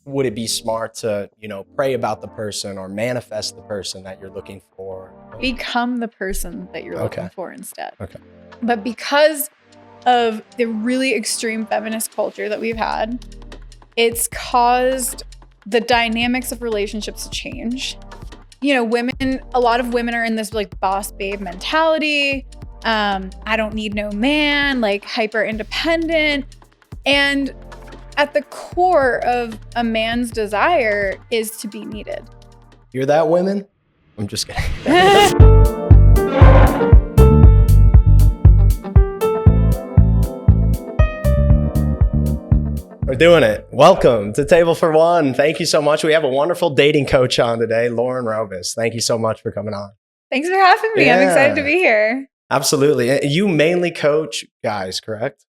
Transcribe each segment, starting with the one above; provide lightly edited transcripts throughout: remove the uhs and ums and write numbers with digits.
would it be smart to, pray about the person or manifest the person that you're looking for? Become the person that you're looking for instead. Okay. But because of the really extreme feminist culture that we've had, it's caused the dynamics of relationships to change. A lot of women are in this like boss babe mentality. I don't need no man, like hyper independent. And at the core of a man's desire is to be needed. You're that women? I'm just kidding. We're doing it. Welcome to Table for One. Thank you so much. We have a wonderful dating coach on today, Lauren Rovis. Thank you so much for coming on. Thanks for having me. I'm excited to be here. Absolutely. You mainly coach guys, correct?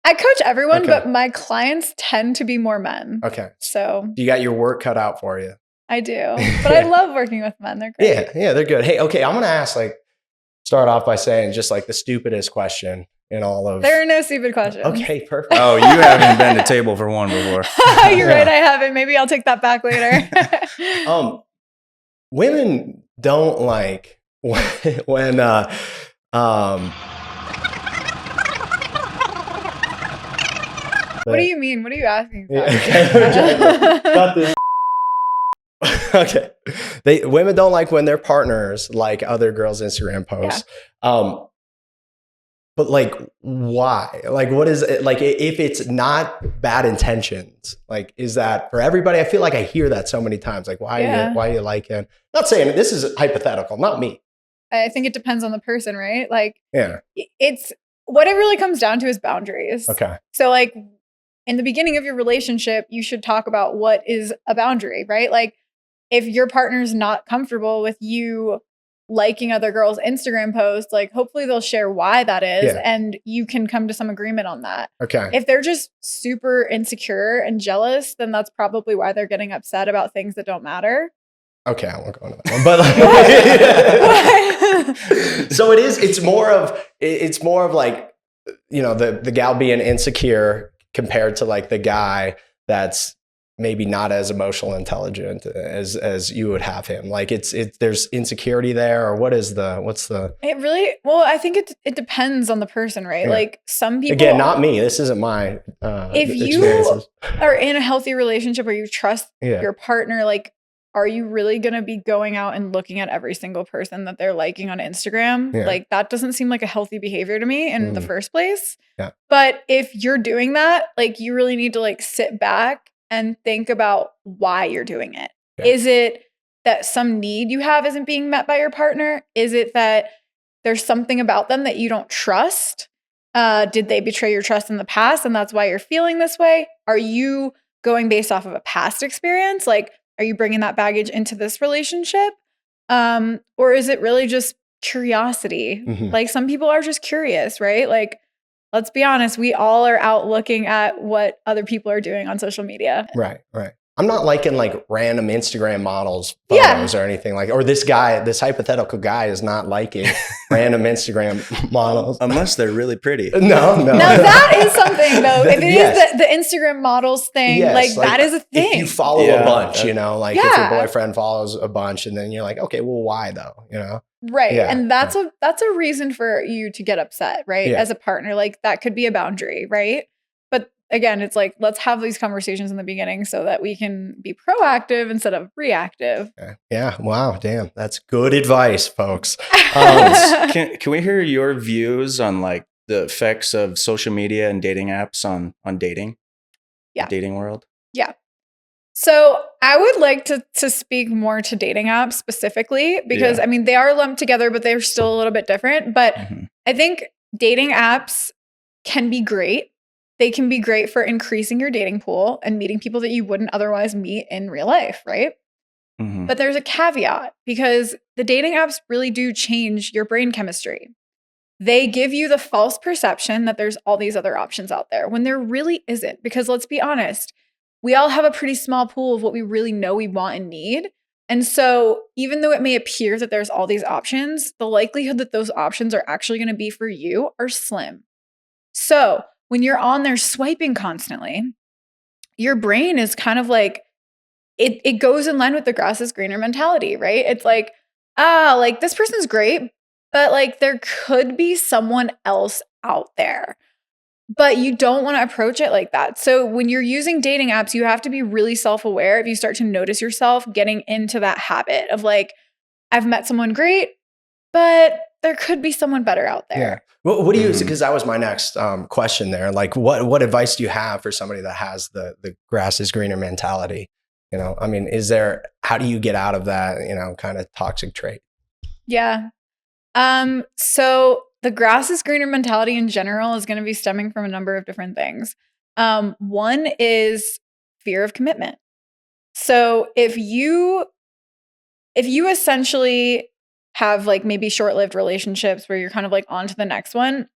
I coach everyone, but my clients tend to be more men. Okay. So you got your work cut out for you. I do. But I love working with men. They're great. Yeah, they're good. Hey, okay, I'm going to ask, start off by saying just the stupidest question in all of... There are no stupid questions. Okay, perfect. Oh, you haven't been to Table for One before. You're right, I haven't. Maybe I'll take that back later. Women don't like when what do you mean? What are you asking? Okay. Women don't like when their partners like other girls' Instagram posts. Yeah. But why? What is it? If it's not bad intentions, is that for everybody? I feel like I hear that so many times. Why are you liking? Not saying this is hypothetical, not me. I think it depends on the person, right? It's what it really comes down to is boundaries. Okay. So in the beginning of your relationship, you should talk about what is a boundary, right? If your partner's not comfortable with you liking other girls' Instagram posts, hopefully they'll share why that is, and you can come to some agreement on that. Okay. If they're just super insecure and jealous, then that's probably why they're getting upset about things that don't matter. Okay, I won't go into that one. But so it's more of the gal being insecure compared to the guy that's maybe not as emotional intelligent as you would have him. There's insecurity there, or what's the it really, well, I think it depends on the person, right? Yeah. Some people, again, not me, this isn't my if you are in a healthy relationship where you trust your partner, are you really going to be going out and looking at every single person that they're liking on Instagram? Yeah. That doesn't seem like a healthy behavior to me in the first place. Yeah. But if you're doing that, you really need to sit back and think about why you're doing it. Yeah. Is it that some need you have isn't being met by your partner? Is it that there's something about them that you don't trust? Did they betray your trust in the past and that's why you're feeling this way? Are you going based off of a past experience? Are you bringing that baggage into this relationship? Or is it really just curiosity? Mm-hmm. Some people are just curious, right? Let's be honest, we all are out looking at what other people are doing on social media. Right. I'm not liking random Instagram models photos or anything or this hypothetical guy is not liking random Instagram models. Unless they're really pretty. No. Now that is something though. If it is the Instagram models thing, that is a thing. If you follow a bunch, if your boyfriend follows a bunch and then you're okay, well, why though? Right. Yeah. And that's a reason for you to get upset, right? Yeah. As a partner, that could be a boundary, right? But again, it's let's have these conversations in the beginning so that we can be proactive instead of reactive. Yeah. Wow. Damn. That's good advice, folks. Can we hear your views on the effects of social media and dating apps on dating? Yeah. The dating world? Yeah. So I would like to speak more to dating apps specifically because they are lumped together, but they're still a little bit different. But I think dating apps can be great. They can be great for increasing your dating pool and meeting people that you wouldn't otherwise meet in real life, right? Mm-hmm. But there's a caveat because the dating apps really do change your brain chemistry. They give you the false perception that there's all these other options out there when there really isn't. Because let's be honest, we all have a pretty small pool of what we really know we want and need. And so even though it may appear that there's all these options, the likelihood that those options are actually going to be for you are slim. So when you're on there swiping constantly, your brain is kind of it goes in line with the grass is greener mentality, right? It's like, like this person's great, but like there could be someone else out there. But you don't want to approach it like that. So when you're using dating apps, you have to be really self-aware if you start to notice yourself getting into that habit of like, I've met someone great, but there could be someone better out there. Yeah. Well, what do you, because that was my next question there. Like what advice do you have for somebody that has the grass is greener mentality? You know, I mean, how do you get out of that, you know, kind of toxic trait? Yeah. So the grass is greener mentality in general is going to be stemming from a number of different things. One is fear of commitment. So if you essentially have like maybe short-lived relationships where you're kind of like on to the next one,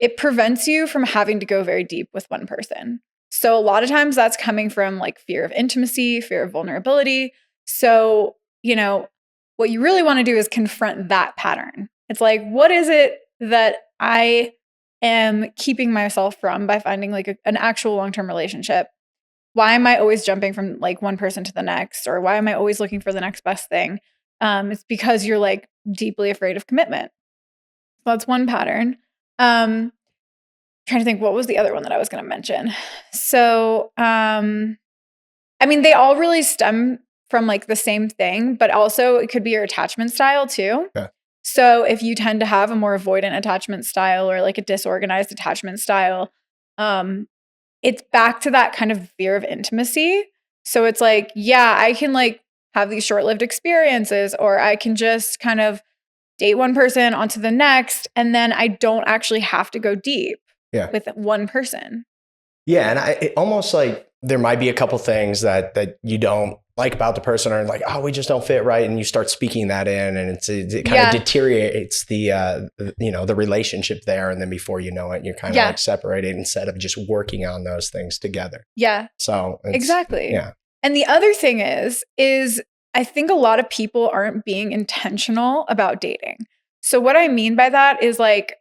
it prevents you from having to go very deep with one person. So a lot of times that's coming from like fear of intimacy, fear of vulnerability. So, you know, what you really want to do is confront that pattern. It's like, what is it that I am keeping myself from by finding like an actual long-term relationship? Why am I always jumping from like one person to the next? Or why am I always looking for the next best thing? It's because you're like deeply afraid of commitment. So that's one pattern. Trying to think what was the other one that I was going to mention. So, I mean, they all really stem from like the same thing, but also it could be your attachment style too. Yeah. So if you tend to have a more avoidant attachment style or like a disorganized attachment style, it's back to that kind of fear of intimacy. So it's like, yeah, I can like have these short-lived experiences, or I can just kind of date one person onto the next, and then I don't actually have to go deep with one person. Yeah, and it almost like there might be a couple things that you don't like about the person, or like, oh, we just don't fit right, and you start speaking that in, and it kind of deteriorates the the relationship there, and then before you know it, you're kind of like separated instead of just working on those things together. Yeah. So exactly. Yeah. And the other thing is I think a lot of people aren't being intentional about dating. So what I mean by that is like,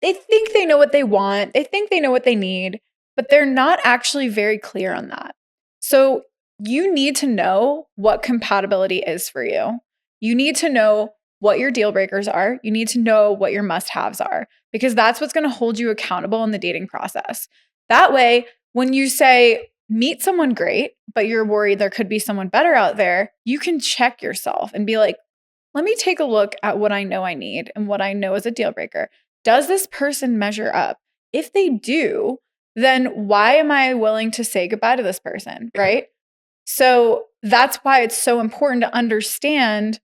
they think they know what they want. They think they know what they need, but they're not actually very clear on that. So you need to know what compatibility is for you. You need to know what your deal breakers are. You need to know what your must-haves are, because that's what's going to hold you accountable in the dating process. That way, when you say, meet someone great, but you're worried there could be someone better out there, you can check yourself and be like, let me take a look at what I know I need and what I know is a deal breaker. Does this person measure up? If they do, then why am I willing to say goodbye to this person, right? So that's why it's so important to understand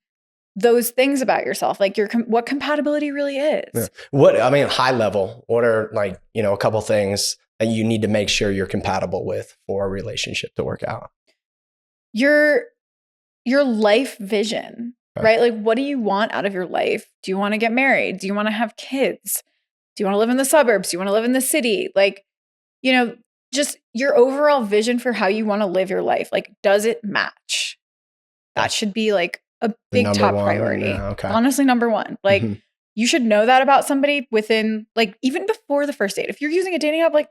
those things about yourself, like what compatibility really is. Yeah. High level, what are like, a couple things that you need to make sure you're compatible with for a relationship to work out? Your life vision, right? Like, what do you want out of your life? Do you want to get married? Do you want to have kids? Do you want to live in the suburbs? Do you want to live in the city? Like, just your overall vision for how you want to live your life. Like, does it match? That should be like a big top priority. Yeah, okay. Honestly, number one. Like, you should know that about somebody within, like, even before the first date. If you're using a dating app, like,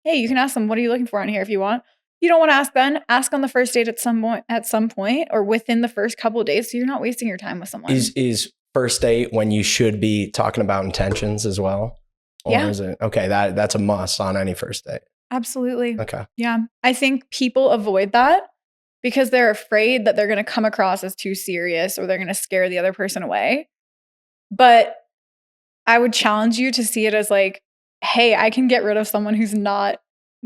hey, you can ask them, what are you looking for on here if you want? You don't want to ask then, ask on the first date at some point or within the first couple of days, so you're not wasting your time with someone. Is first date when you should be talking about intentions as well? Or is it okay, that's a must on any first date? Absolutely. Okay. Yeah. I think people avoid that because they're afraid that they're going to come across as too serious or they're going to scare the other person away. But I would challenge you to see it as like, hey, I can get rid of someone who's not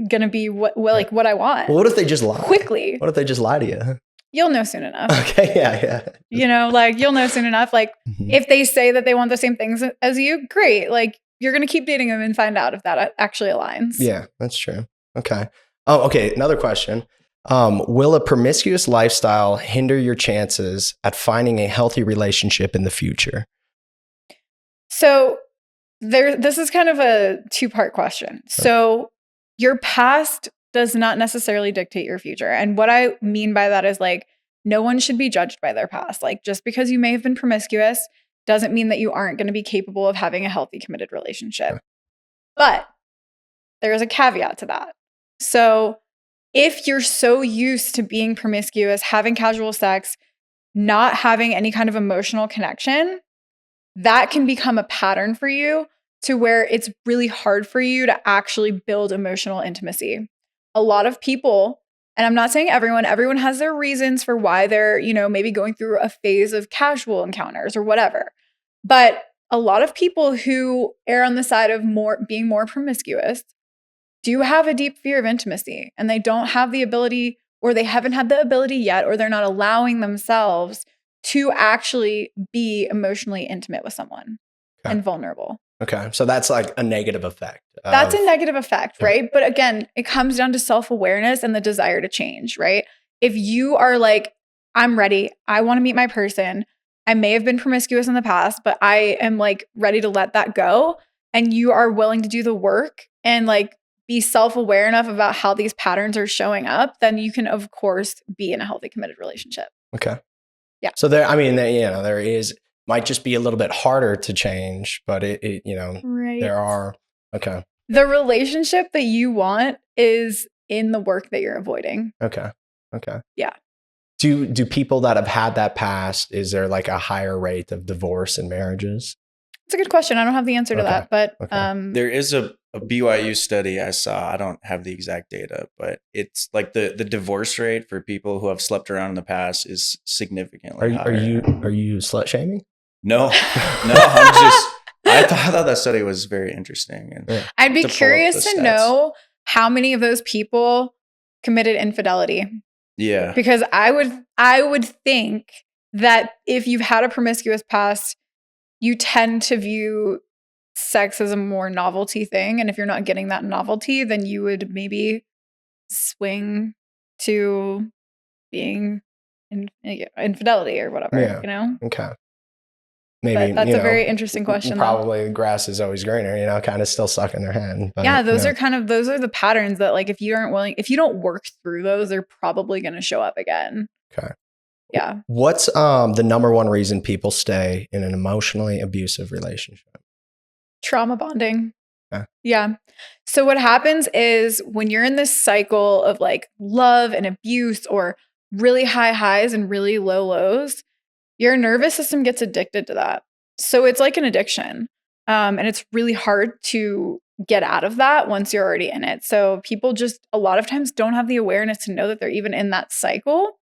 going to be what I want. Well, what if they just lie? Quickly. What if they just lie to you? You'll know soon enough. Okay, yeah. You'll know soon enough. Like, if they say that they want the same things as you, great. Like, you're going to keep dating them and find out if that actually aligns. Yeah, that's true. Okay. Oh, okay. Another question. Will a promiscuous lifestyle hinder your chances at finding a healthy relationship in the future? So this is kind of a two-part question. So your past does not necessarily dictate your future. And what I mean by that is like, no one should be judged by their past. Like, just because you may have been promiscuous doesn't mean that you aren't going to be capable of having a healthy, committed relationship. But there is a caveat to that. So if you're so used to being promiscuous, having casual sex, not having any kind of emotional connection, that can become a pattern for you to where it's really hard for you to actually build emotional intimacy. A lot of people, and I'm not saying everyone has their reasons for why they're, maybe going through a phase of casual encounters or whatever. But a lot of people who err on the side of being more promiscuous do have a deep fear of intimacy, and they don't have the ability, or they haven't had the ability yet, or they're not allowing themselves to actually be emotionally intimate with someone and vulnerable. Okay. So that's like a negative effect. That's a negative effect, right? But again, it comes down to self-awareness and the desire to change, right? If you are like, I'm ready, I want to meet my person, I may have been promiscuous in the past, but I am like ready to let that go, and you are willing to do the work and like be self-aware enough about how these patterns are showing up, then you can, of course, be in a healthy, committed relationship. Okay. Yeah. So there might just be a little bit harder to change, but right. there are, okay. The relationship that you want is in the work that you're avoiding. Okay. Yeah. Do people that have had that past, is there like a higher rate of divorce in marriages? It's a good question. I don't have the answer to that, but there is a BYU study I saw. I don't have the exact data, but it's like the divorce rate for people who have slept around in the past is significantly higher. Are you slut shaming? No, I thought that study was very interesting. And I'd be curious to know how many of those people committed infidelity. Yeah. Because I would think that if you've had a promiscuous past, you tend to view sex as a more novelty thing. And if you're not getting that novelty, then you would maybe swing to being infidelity or whatever, Okay. Maybe. But that's a very interesting question. Probably the grass is always greener, kind of still stuck in their head. But, yeah, those are the patterns that like if you don't work through those, they're probably going to show up again. Okay. Yeah. What's the number one reason people stay in an emotionally abusive relationship? Trauma bonding. Okay. Yeah. So what happens is when you're in this cycle of like love and abuse, or really high highs and really low lows, your nervous system gets addicted to that. So it's like an addiction. And it's really hard to get out of that once you're already in it. So people just a lot of times don't have the awareness to know that they're even in that cycle.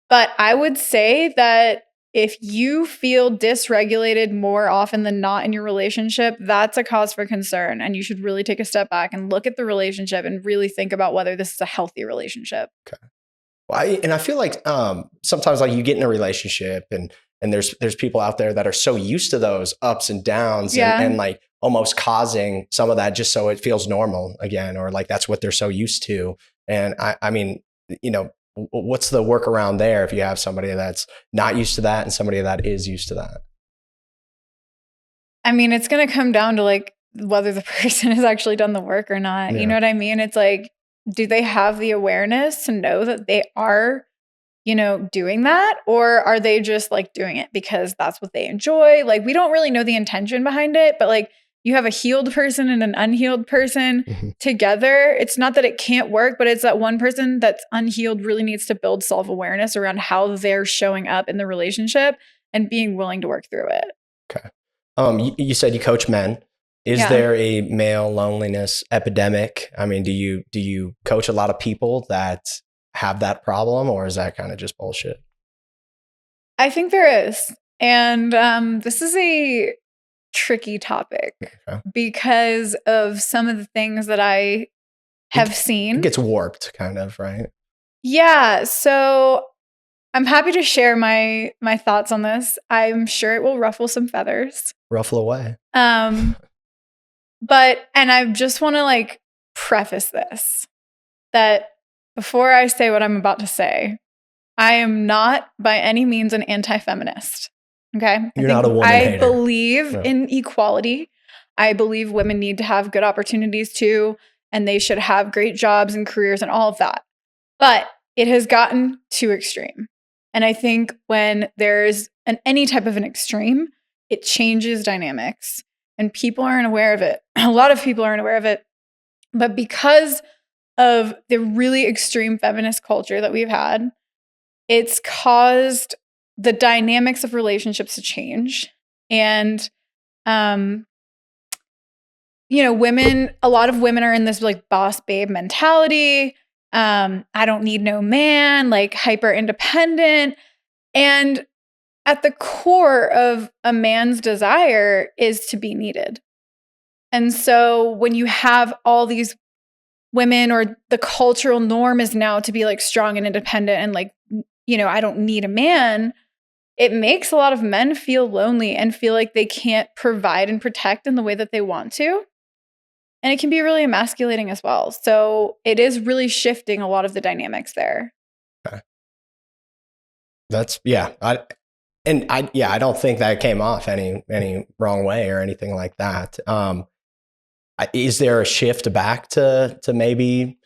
But I would say that if you feel dysregulated more often than not in your relationship, that's a cause for concern. And you should really take a step back and look at the relationship and really think about whether this is a healthy relationship. Okay. Well, I feel like sometimes like you get in a relationship and there's people out there that are so used to those ups and downs and like almost causing some of that just so it feels normal again, or like that's what they're so used to. And I mean, what's the workaround there if you have somebody that's not used to that and somebody that is used to that? I mean, it's going to come down to like whether the person has actually done the work or not. Yeah. You know what I mean? It's like, do they have the awareness to know that they are, doing that? Or are they just like doing it because that's what they enjoy? Like, we don't really know the intention behind it, but like you have a healed person and an unhealed person together. It's not that it can't work, but it's that one person that's unhealed really needs to build self-awareness around how they're showing up in the relationship and being willing to work through it. Okay. You said you coach men. Is there a male loneliness epidemic? I mean, do you coach a lot of people that have that problem, or is that kind of just bullshit? I think there is. And this is a tricky topic because of some of the things that I have seen. It gets warped kind of, right? Yeah. So I'm happy to share my thoughts on this. I'm sure it will ruffle some feathers. Ruffle away. But I just want to like preface this, that before I say what I'm about to say, I am not by any means an anti-feminist. Okay. You're not a woman hater. I believe in equality. I believe women need to have good opportunities too, and they should have great jobs and careers and all of that. But it has gotten too extreme. And I think when there's any type of an extreme, it changes dynamics. And people aren't aware of it. A lot of people aren't aware of it. But because of the really extreme feminist culture that we've had, it's caused the dynamics of relationships to change. And, a lot of women are in this like boss babe mentality. I don't need no man, like hyper independent. And at the core of a man's desire is to be needed. And so when you have all these women, or the cultural norm is now to be like strong and independent and like, I don't need a man, it makes a lot of men feel lonely and feel like they can't provide and protect in the way that they want to. And it can be really emasculating as well. So it is really shifting a lot of the dynamics there. Okay. I don't think that came off any wrong way or anything like that. Is there a shift back to maybe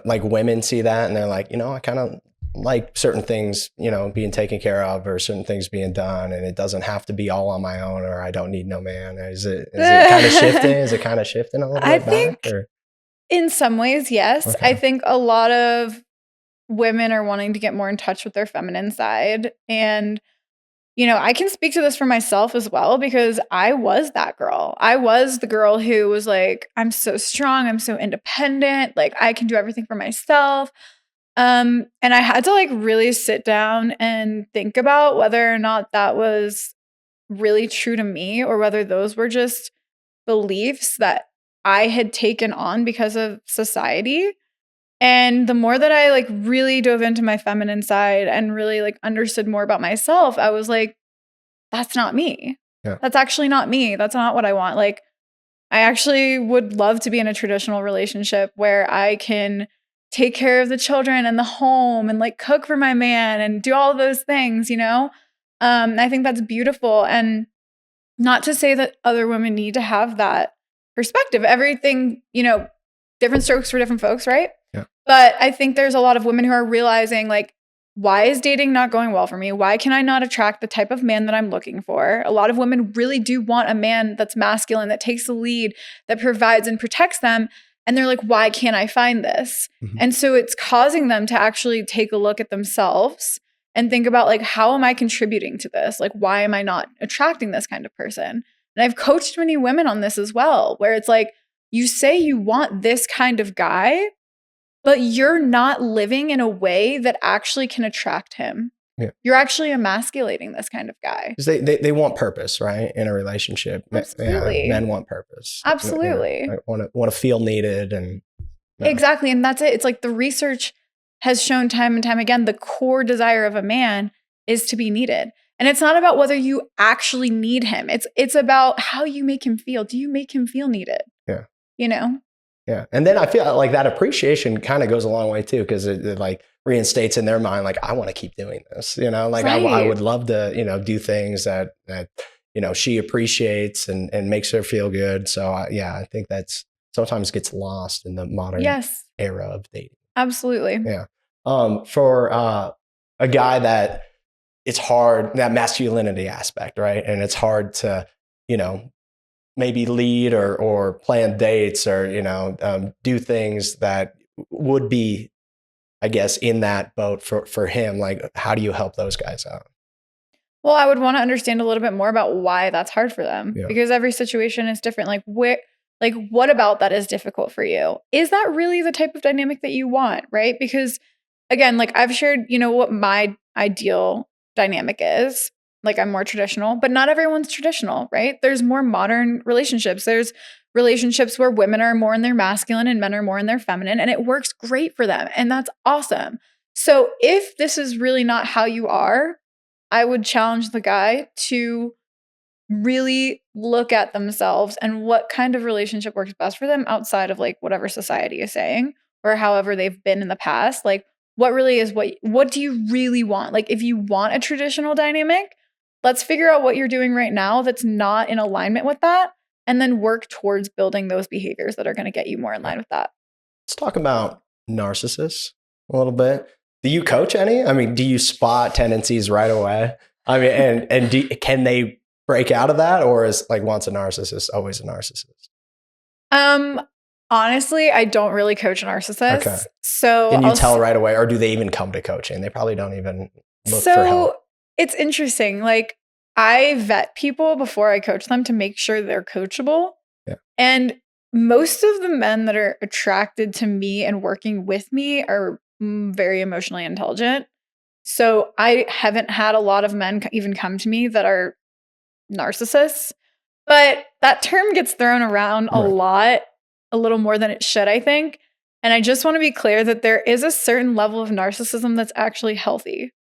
like women see that and they're like, I kind of like certain things, being taken care of, or certain things being done, and it doesn't have to be all on my own, or I don't need no man. Is it kind of shifting? Is it kind of shifting a little bit back? Think in some ways, yes. Okay. I think a lot of women are wanting to get more in touch with their feminine side. And, I can speak to this for myself as well, because I was that girl. I was the girl who was like, I'm so strong. I'm so independent. Like I can do everything for myself. And I had to like really sit down and think about whether or not that was really true to me, or whether those were just beliefs that I had taken on because of society. And the more that I like really dove into my feminine side and really like understood more about myself, I was like, that's not me. Yeah. That's actually not me. That's not what I want. Like, I actually would love to be in a traditional relationship where I can take care of the children and the home and like cook for my man and do all of those things, I think that's beautiful. And not to say that other women need to have that perspective. Everything, different strokes for different folks, right? Yeah. But I think there's a lot of women who are realizing like, why is dating not going well for me? Why can I not attract the type of man that I'm looking for? A lot of women really do want a man that's masculine, that takes the lead, that provides and protects them. And they're like, why can't I find this? Mm-hmm. And so it's causing them to actually take a look at themselves and think about like, how am I contributing to this? Like, why am I not attracting this kind of person? And I've coached many women on this as well, where it's like, you say you want this kind of guy, but you're not living in a way that actually can attract him. Yeah. You're actually emasculating this kind of guy. They want purpose, right? In a relationship. Absolutely. Men want purpose. Absolutely. Want to feel needed. And exactly. And that's it. It's like the research has shown time and time again, the core desire of a man is to be needed. And it's not about whether you actually need him. It's about how you make him feel. Do you make him feel needed? Yeah. Yeah. And then I feel like that appreciation kind of goes a long way too, because it like reinstates in their mind, like, I want to keep doing this, like right. I would love to, do things that she appreciates and makes her feel good. So I think that's sometimes gets lost in the modern era of dating. Absolutely. Yeah. For a guy that it's hard, that masculinity aspect, right? And it's hard to, maybe lead or plan dates or, do things that would be, I guess, in that boat for him. Like, how do you help those guys out? Well, I would want to understand a little bit more about why that's hard for them, because every situation is different. Like, what about that is difficult for you? Is that really the type of dynamic that you want, right? Because again, like I've shared, what my ideal dynamic is. Like, I'm more traditional, but not everyone's traditional, right? There's more modern relationships. There's relationships where women are more in their masculine and men are more in their feminine, and it works great for them. And that's awesome. So if this is really not how you are, I would challenge the guy to really look at themselves and what kind of relationship works best for them outside of like whatever society is saying or however they've been in the past. Like, what really is what do you really want? Like, if you want a traditional dynamic, let's figure out what you're doing right now that's not in alignment with that, and then work towards building those behaviors that are going to get you more in line with that. Let's talk about narcissists a little bit. Do you coach any? I mean, do you spot tendencies right away? I mean, and can they break out of that, or is like once a narcissist, always a narcissist? Honestly, I don't really coach narcissists. Okay. So can you tell right away, or do they even come to coaching? They probably don't even look for help. It's interesting. Like, I vet people before I coach them to make sure they're coachable. Yeah. And most of the men that are attracted to me and working with me are very emotionally intelligent. So I haven't had a lot of men even come to me that are narcissists. But that term gets thrown around a lot, a little more than it should, I think. And I just want to be clear that there is a certain level of narcissism that's actually healthy.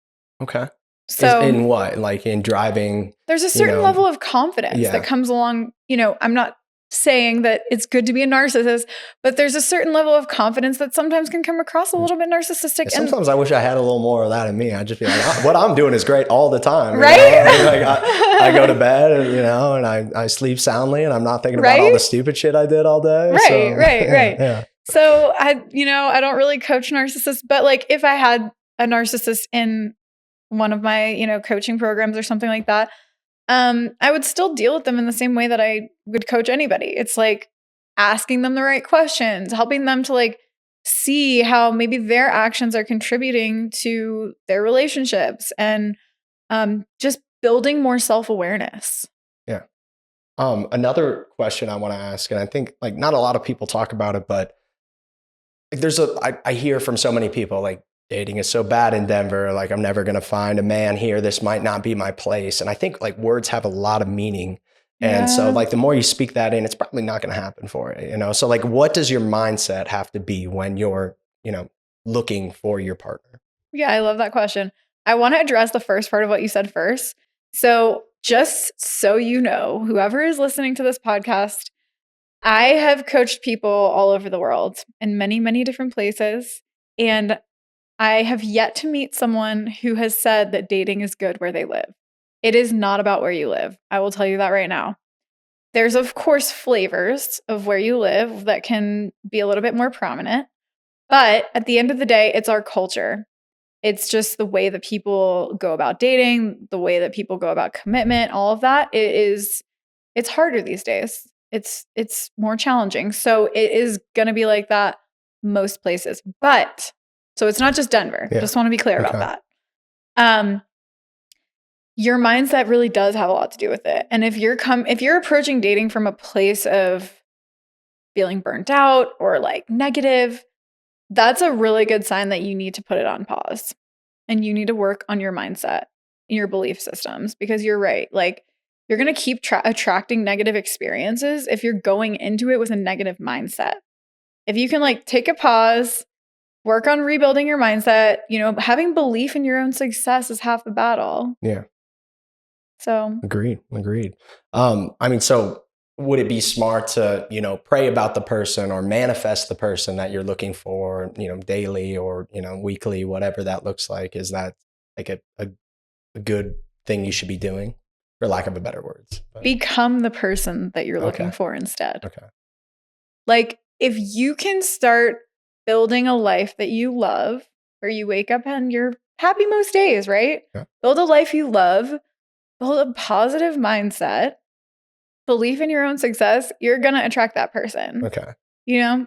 Okay. So in what? Like in driving? There's a certain level of confidence that comes along. I'm not saying that it's good to be a narcissist, but there's a certain level of confidence that sometimes can come across a little bit narcissistic. Sometimes I wish I had a little more of that in me. I'd just be like, what I'm doing is great all the time. Right? Like I go to bed and, and I sleep soundly and I'm not thinking about all the stupid shit I did all day. Right. Yeah. So I don't really coach narcissists, but like if I had a narcissist in one of my, coaching programs or something like that, I would still deal with them in the same way that I would coach anybody. It's like asking them the right questions, helping them to like see how maybe their actions are contributing to their relationships, and just building more self-awareness. Yeah. Another question I want to ask, and I think like not a lot of people talk about it, but like I hear from so many people like, dating is so bad in Denver. Like, I'm never going to find a man here. This might not be my place. And I think like words have a lot of meaning. And so like the more you speak that in, it's probably not going to happen for it, So like, what does your mindset have to be when you're, looking for your partner? Yeah, I love that question. I want to address the first part of what you said first. So just so you know, whoever is listening to this podcast, I have coached people all over the world in many, many different places. And I have yet to meet someone who has said that dating is good where they live. It is not about where you live. I will tell you that right now. There's, of course, flavors of where you live that can be a little bit more prominent. But at the end of the day, it's our culture. It's just the way that people go about dating, the way that people go about commitment, all of that. It's harder these days. It's more challenging. So it is going to be like that most places. But so it's not just Denver. Yeah. Just want to be clear about that. Your mindset really does have a lot to do with it. And if you're approaching dating from a place of feeling burnt out or like negative, that's a really good sign that you need to put it on pause. And you need to work on your mindset and your belief systems, because you're right. Like, you're going to keep attracting negative experiences if you're going into it with a negative mindset. If you can like take a pause, work on rebuilding your mindset, having belief in your own success is half the battle. Yeah. So agreed. So would it be smart to, pray about the person or manifest the person that you're looking for, daily or, weekly, whatever that looks like? Is that like a good thing you should be doing, for lack of a better words? Become the person that you're looking for instead. Okay. Like, if you can start building a life that you love, where you wake up and you're happy most days, right? Yeah. Build a life you love, build a positive mindset, belief in your own success, you're going to attract that person. Okay.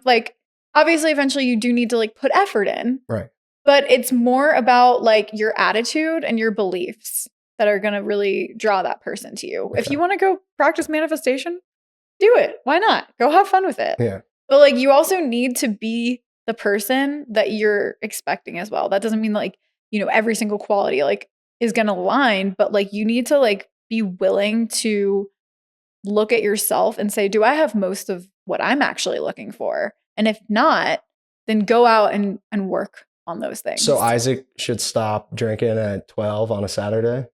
Like, obviously, eventually you do need to like put effort in. Right. But it's more about like your attitude and your beliefs that are going to really draw that person to you. Okay. If you want to go practice manifestation, do it. Why not? Go have fun with it. Yeah. But like, you also need to be the person that you're expecting as well. That doesn't mean like, every single quality like is going to align, but like you need to like be willing to look at yourself and say, do I have most of what I'm actually looking for? And if not, then go out and work on those things. So Isaac should stop drinking at 12 on a Saturday?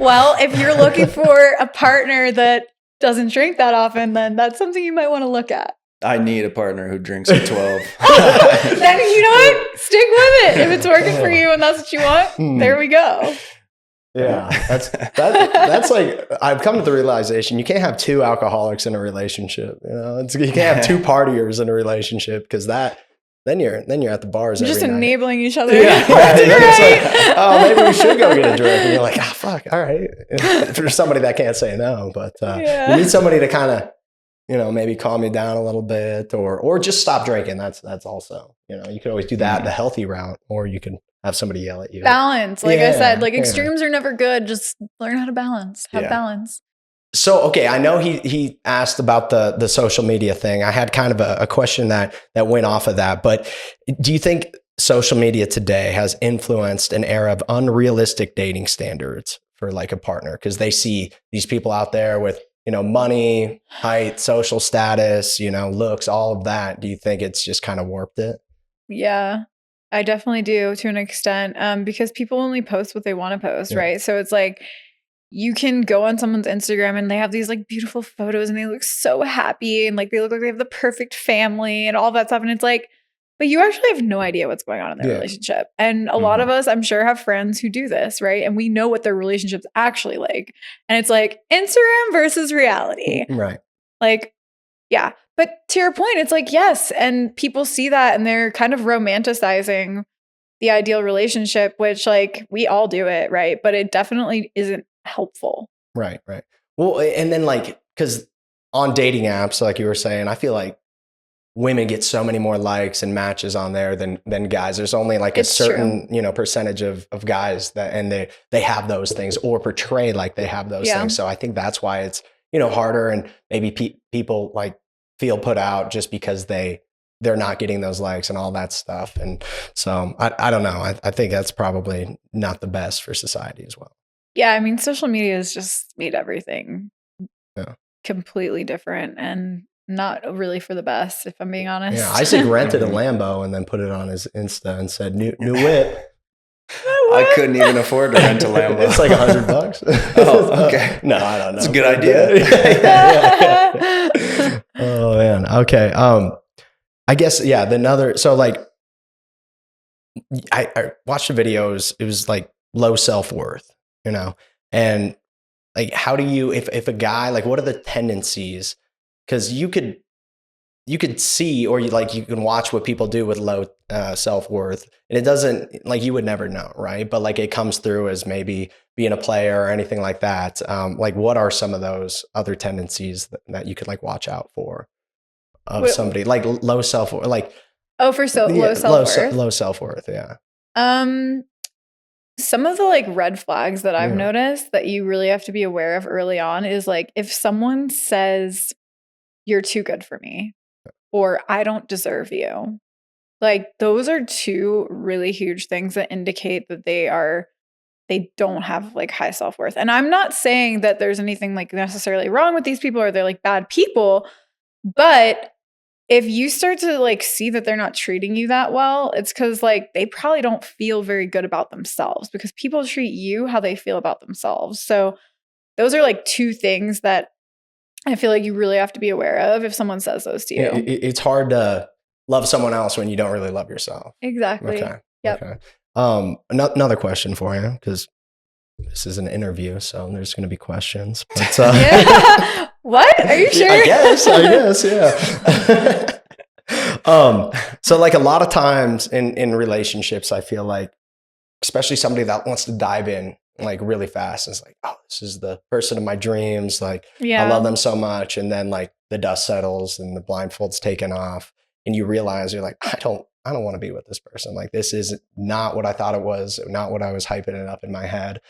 Well, if you're looking for a partner that doesn't drink that often, then that's something you might want to look at. I need a partner who drinks at 12. Then you know what? Stick with it. If it's working for you and that's what you want, there we go. Yeah, that's like, I've come to the realization you can't have two alcoholics in a relationship. You can't have two partiers in a relationship, because then you're at the bars. You're just every enabling night. Each other. Yeah, like, oh, maybe we should go get a drink. And you're like, fuck, all right. For somebody that can't say no, but you need somebody to kind of maybe calm you down a little bit, or just stop drinking. That's also, you can always do that, the healthy route, or you can have somebody yell at you. Balance. Like I said, like extremes are never good. Just learn how to balance, have balance. So, okay, I know he asked about the social media thing. I had kind of a question that went off of that, but do you think social media today has influenced an era of unrealistic dating standards for like a partner? Because they see these people out there with, money, height, social status, looks, all of that. Do you think it's just kind of warped it? Yeah, I definitely do to an extent, because people only post what they want to post, right? So it's like you can go on someone's Instagram and they have these like beautiful photos and they look so happy and like they look like they have the perfect family and all that stuff. And it's like, but you actually have no idea what's going on in their relationship. And a lot of us, I'm sure, have friends who do this, right? And we know what their relationship's actually like. And it's like Instagram versus reality. Right. Like, yeah. But to your point, it's like, yes. And people see that and they're kind of romanticizing the ideal relationship, which like we all do it, right? But it definitely isn't helpful. Right. Well, and then like, because on dating apps, like you were saying, I feel like women get so many more likes and matches on there than guys. There's only like a certain, percentage of guys that, and they have those things or portray like they have those things. So I think that's why it's, harder, and maybe people like feel put out just because they're not getting those likes and all that stuff. And so I don't know. I think that's probably not the best for society as well. Yeah. I mean, social media has just made everything completely different and not really for the best, if I'm being honest. Yeah, Isaac rented a Lambo and then put it on his Insta and said, new whip. I couldn't even afford to rent a Lambo. It's like $100. Oh, okay. No, I don't know. It's a good idea. Oh man. Okay. I guess, so like I watched the videos. It was like low self-worth, and like, how do you, if a guy, like, what are the tendencies? Because you could see, or you can watch what people do with low self-worth, and it doesn't, like, you would never know, right? But like it comes through as maybe being a player or anything like that. Like, what are some of those other tendencies that you could like watch out for of somebody like low self-worth, like low self-worth? Low self-worth, yeah. Some of the like red flags that I've noticed that you really have to be aware of early on is like if someone says you're too good for me or I don't deserve you. Like those are two really huge things that indicate that they don't have like high self-worth. And I'm not saying that there's anything like necessarily wrong with these people or they're like bad people, but if you start to like see that they're not treating you that well, it's because like they probably don't feel very good about themselves, because people treat you how they feel about themselves. So those are like two things that I feel like you really have to be aware of if someone says those to you. It's hard to love someone else when you don't really love yourself. Exactly. Okay. Yep. Okay. Another question for you, because this is an interview, so there's going to be questions. But, yeah. What? Are you sure? I guess, yeah. So like a lot of times in relationships, I feel like, especially somebody that wants to dive in like really fast, is like, oh, this is the person of my dreams. Like, I love them so much. And then like the dust settles and the blindfold's taken off and you realize you're like, I don't want to be with this person. Like, this is not what I thought it was, not what I was hyping it up in my head.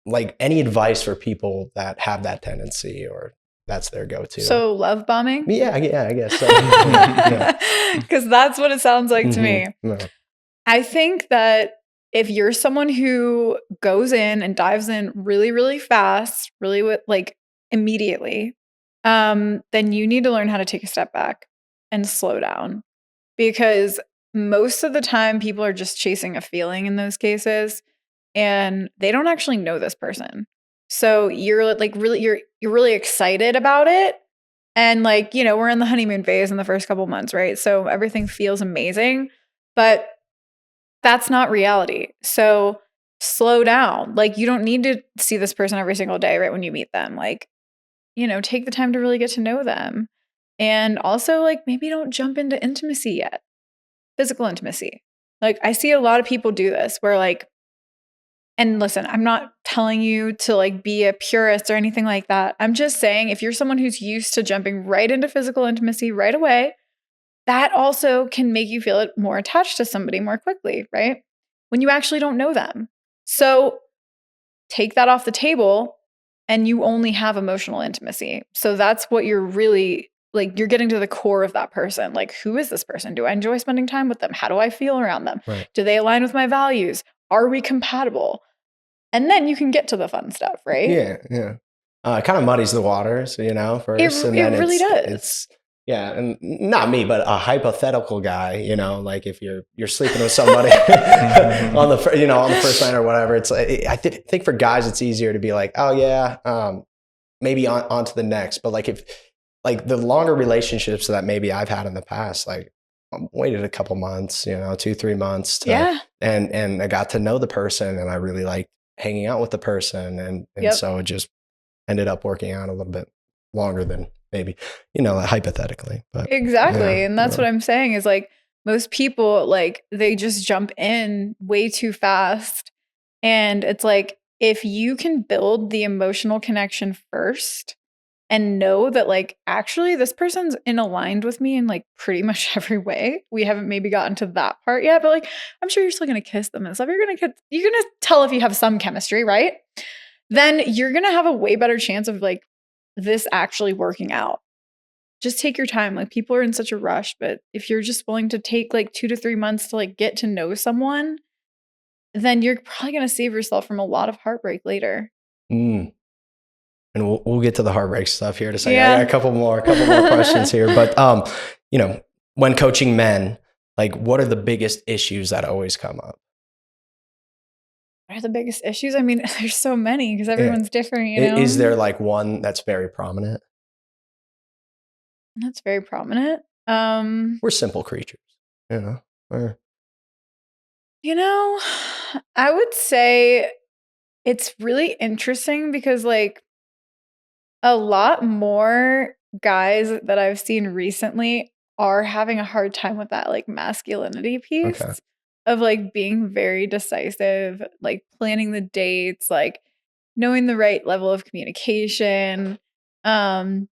Like, any advice for people that have that tendency or that's their go-to? So love bombing? Yeah, I guess so. Because that's what it sounds like to me. Yeah. I think that if you're someone who goes in and dives in really, really fast, really like immediately, then you need to learn how to take a step back and slow down. Because most of the time people are just chasing a feeling in those cases and they don't actually know this person. So you're like you're really excited about it. And like, we're in the honeymoon phase in the first couple months, right? So everything feels amazing, but that's not reality. So slow down. Like, you don't need to see this person every single day, right? When you meet them, like, take the time to really get to know them. And also like, maybe don't jump into intimacy yet. Physical intimacy. Like, I see a lot of people do this where like And listen, I'm not telling you to like be a purist or anything like that. I'm just saying if you're someone who's used to jumping right into physical intimacy right away, that also can make you feel more attached to somebody more quickly, right? When you actually don't know them. So take that off the table and you only have emotional intimacy. So that's what you're really like, you're getting to the core of that person. Like, who is this person? Do I enjoy spending time with them? How do I feel around them? Right. Do they align with my values? Are we compatible? And then you can get to the fun stuff, right? Yeah. It kind of muddies the waters, first. And It then really does. It's yeah, and not me, but a hypothetical guy, like if you're sleeping with somebody on the first night or whatever, it's like, I think for guys it's easier to be like, oh yeah, maybe on to the next. But like if like the longer relationships that maybe I've had in the past, like I waited a couple months, 2-3 months and I got to know the person and I really liked hanging out with the person. And so it just ended up working out a little bit longer than maybe, hypothetically. But exactly. And that's what I'm saying is like most people, like they just jump in way too fast. And it's like, if you can build the emotional connection first and know that like, actually this person's aligned with me in like pretty much every way. We haven't maybe gotten to that part yet, but like, I'm sure you're still going to kiss them and stuff. You're going to tell if you have some chemistry, right? Then you're going to have a way better chance of like this actually working out. Just take your time. Like people are in such a rush, but if you're just willing to take like 2 to 3 months to like get to know someone, then you're probably going to save yourself from a lot of heartbreak later. And we'll get to the heartbreak stuff here in a second. I got a couple more questions here, but when coaching men, like what are the biggest issues that always come up? What are the biggest issues? I mean, there's so many because everyone's different, Is there like one that's very prominent? That's very prominent. We're simple creatures, or I would say it's really interesting because like a lot more guys that I've seen recently are having a hard time with that like masculinity piece of like being very decisive, like planning the dates, like knowing the right level of communication for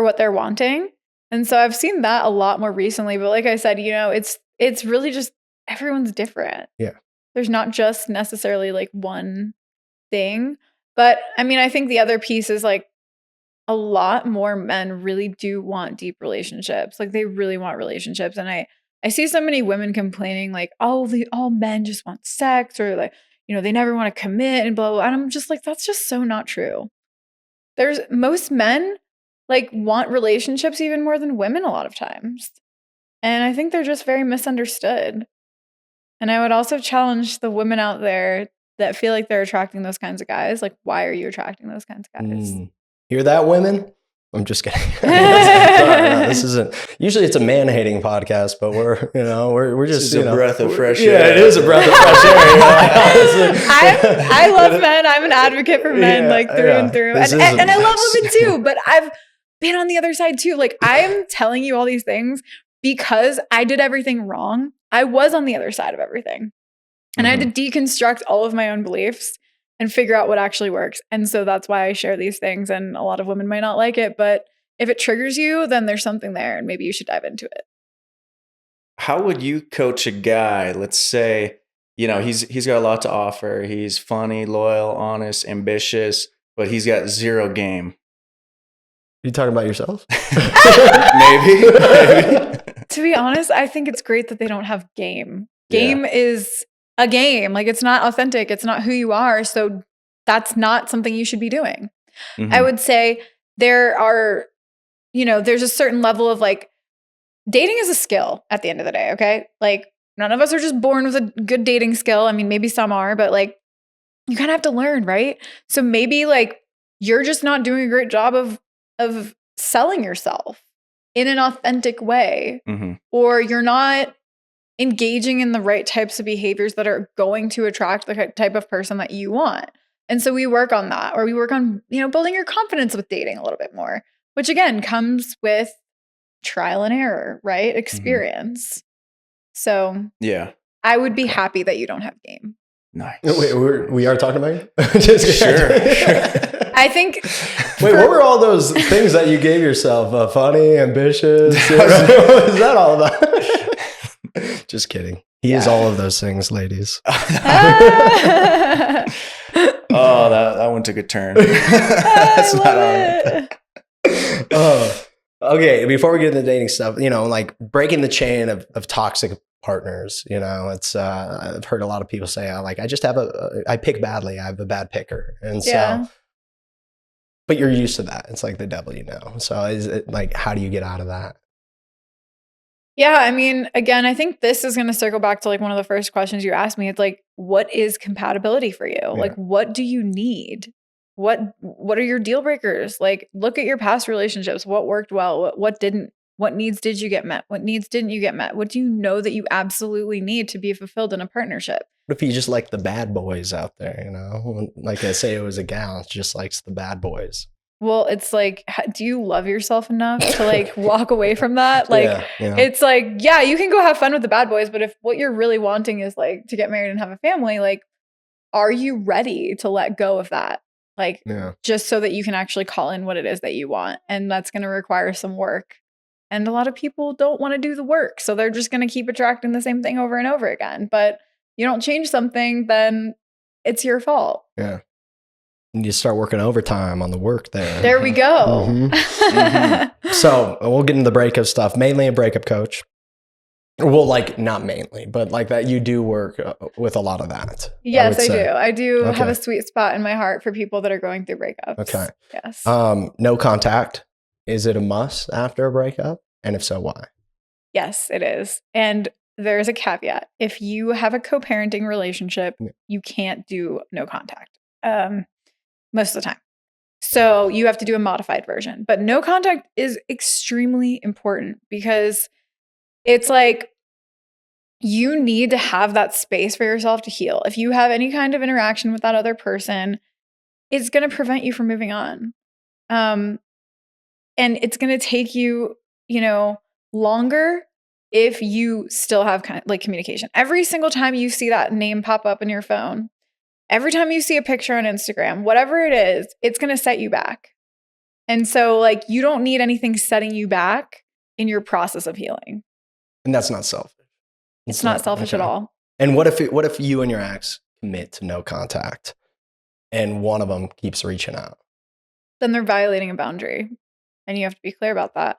what they're wanting. And so I've seen that a lot more recently, but like I said, it's really just everyone's different. Yeah. There's not just necessarily like one thing. But I mean, I think the other piece is like a lot more men really do want deep relationships. Like they really want relationships. And I see so many women complaining like, oh, all men just want sex or like, they never want to commit and blah, blah, blah. And I'm just like, that's just so not true. There's most men like want relationships even more than women a lot of times. And I think they're just very misunderstood. And I would also challenge the women out there that feel like they're attracting those kinds of guys. Like, why are you attracting those kinds of guys? Hear that, women? I'm just kidding. Sorry, this isn't. Usually, it's a man-hating podcast, but we're just a breath of fresh air. Yeah, it is a breath of fresh air. I love men. I'm an advocate for men, like through and through, and I love women too. But I've been on the other side too. Like I'm telling you all these things because I did everything wrong. I was on the other side of everything, and I had to deconstruct all of my own beliefs and figure out what actually works. And so that's why I share these things. And a lot of women might not like it, but if it triggers you, then there's something there and maybe you should dive into it. How would you coach a guy? Let's say, he's got a lot to offer. He's funny, loyal, honest, ambitious, but he's got zero game. You talking about yourself? Maybe. To be honest, I think it's great that they don't have game. Game is a game. Like it's not authentic. It's not who you are. So that's not something you should be doing. I would say there's a certain level of like dating is a skill at the end of the day. Okay. Like none of us are just born with a good dating skill. I mean, maybe some are, but like you kind of have to learn, right? So maybe like you're just not doing a great job of selling yourself in an authentic way, or you're not engaging in the right types of behaviors that are going to attract the type of person that you want. And so we work on that, or we work on, building your confidence with dating a little bit more, which again comes with trial and error, right? Experience. So yeah, I would be happy that you don't have game. Nice. Wait, we are talking about you? Just Sure. I think. Wait, what were all those things that you gave yourself? Funny, ambitious? What is that all about? Just kidding. He is all of those things, ladies. Oh, that one took a turn. That's not all right. Okay, before we get into dating stuff, like breaking the chain of toxic partners, it's I've heard a lot of people say, I pick badly. I have a bad picker. And so, but you're used to that. It's like the devil, So is it like, how do you get out of that? Yeah, I mean, again, I think this is going to circle back to like one of the first questions you asked me. It's like, what is compatibility for you? Yeah. Like, what do you need? What are your deal breakers? Like, look at your past relationships. What worked well? What didn't? What needs did you get met? What needs didn't you get met? What do you know that you absolutely need to be fulfilled in a partnership? What if you just like the bad boys out there, Like I say, it was a gal, it just likes the bad boys. Well, it's like, do you love yourself enough to like walk away from that? Like, It's like, yeah, you can go have fun with the bad boys, but if what you're really wanting is like to get married and have a family, like, are you ready to let go of that? Like, just so that you can actually call in what it is that you want. And that's going to require some work. And a lot of people don't want to do the work. So they're just going to keep attracting the same thing over and over again. But you don't change something, then it's your fault. Yeah. You start working overtime on the work there. There we go. So we'll get into the breakup stuff. Mainly a breakup coach. Well, like not mainly, but like that you do work with a lot of that. Yes, I do. I do have a sweet spot in my heart for people that are going through breakups. Okay. Yes. No contact. Is it a must after a breakup? And if so, why? Yes, it is. And there's a caveat. If you have a co-parenting relationship, you can't do no contact. Most of the time. So you have to do a modified version. But no contact is extremely important because it's like you need to have that space for yourself to heal. If you have any kind of interaction with that other person, it's going to prevent you from moving on. And it's going to take you, longer if you still have kind of like communication. Every single time you see that name pop up in your phone, every time you see a picture on Instagram, whatever it is, it's going to set you back. And so like, you don't need anything setting you back in your process of healing. And that's not selfish. It's not selfish at all. And what if you and your ex commit to no contact and one of them keeps reaching out? Then they're violating a boundary. And you have to be clear about that.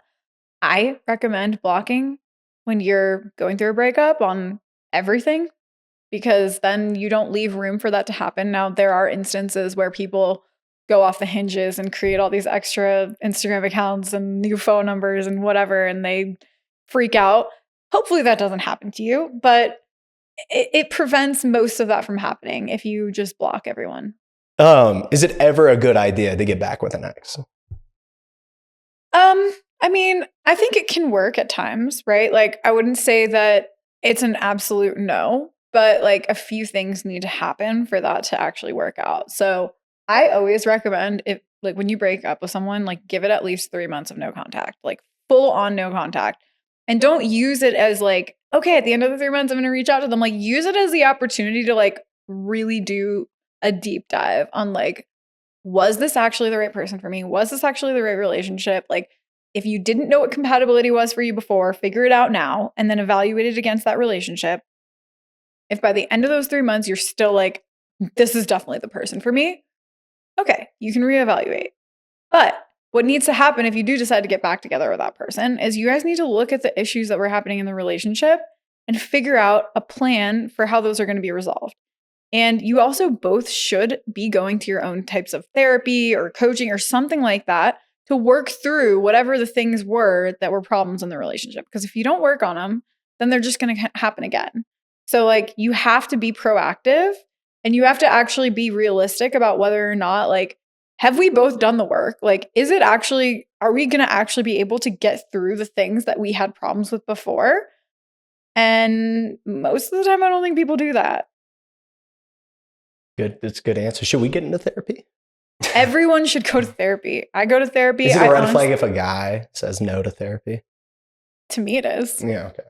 I recommend blocking when you're going through a breakup on everything, because then you don't leave room for that to happen. Now, there are instances where people go off the hinges and create all these extra Instagram accounts and new phone numbers and whatever, and they freak out. Hopefully that doesn't happen to you, but it prevents most of that from happening if you just block everyone. Is it ever a good idea to get back with an ex? I mean, I think it can work at times, right? Like, I wouldn't say that it's an absolute no, but like a few things need to happen for that to actually work out. So I always recommend, if like when you break up with someone, like give it at least 3 months of no contact, like full on no contact. And don't use it as like, okay, at the end of the 3 months, I'm going to reach out to them. Like, use it as the opportunity to like really do a deep dive on like, was this actually the right person for me? Was this actually the right relationship? Like, if you didn't know what compatibility was for you before, figure it out now and then evaluate it against that relationship. If by the end of those 3 months, you're still like, this is definitely the person for me, okay, you can reevaluate. But what needs to happen if you do decide to get back together with that person is you guys need to look at the issues that were happening in the relationship and figure out a plan for how those are going to be resolved. And you also both should be going to your own types of therapy or coaching or something like that to work through whatever the things were that were problems in the relationship. Because if you don't work on them, then they're just going to happen again. So like you have to be proactive and you have to actually be realistic about whether or not like, have we both done the work? Like, is it actually, are we going to actually be able to get through the things that we had problems with before? And most of the time, I don't think people do that. Good. That's a good answer. Should we get into therapy? Everyone should go to therapy. I go to therapy. Is it a red flag if a guy says no to therapy? To me, it is. Yeah. Okay.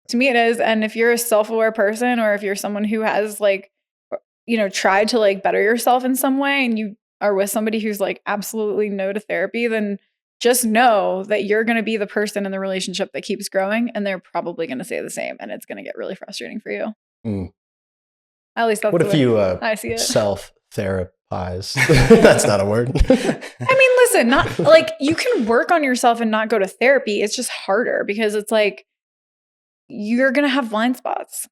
To me, it is. And if you're a self-aware person or if you're someone who has like tried to like better yourself in some way and you are with somebody who's like absolutely no to therapy, then just know that you're going to be the person in the relationship that keeps growing and they're probably going to say the same and it's going to get really frustrating for you. At least that's what if you I see it. Self-therapize? That's not a word. I mean, listen, not like you can work on yourself and not go to therapy. It's just harder because it's like you're going to have blind spots.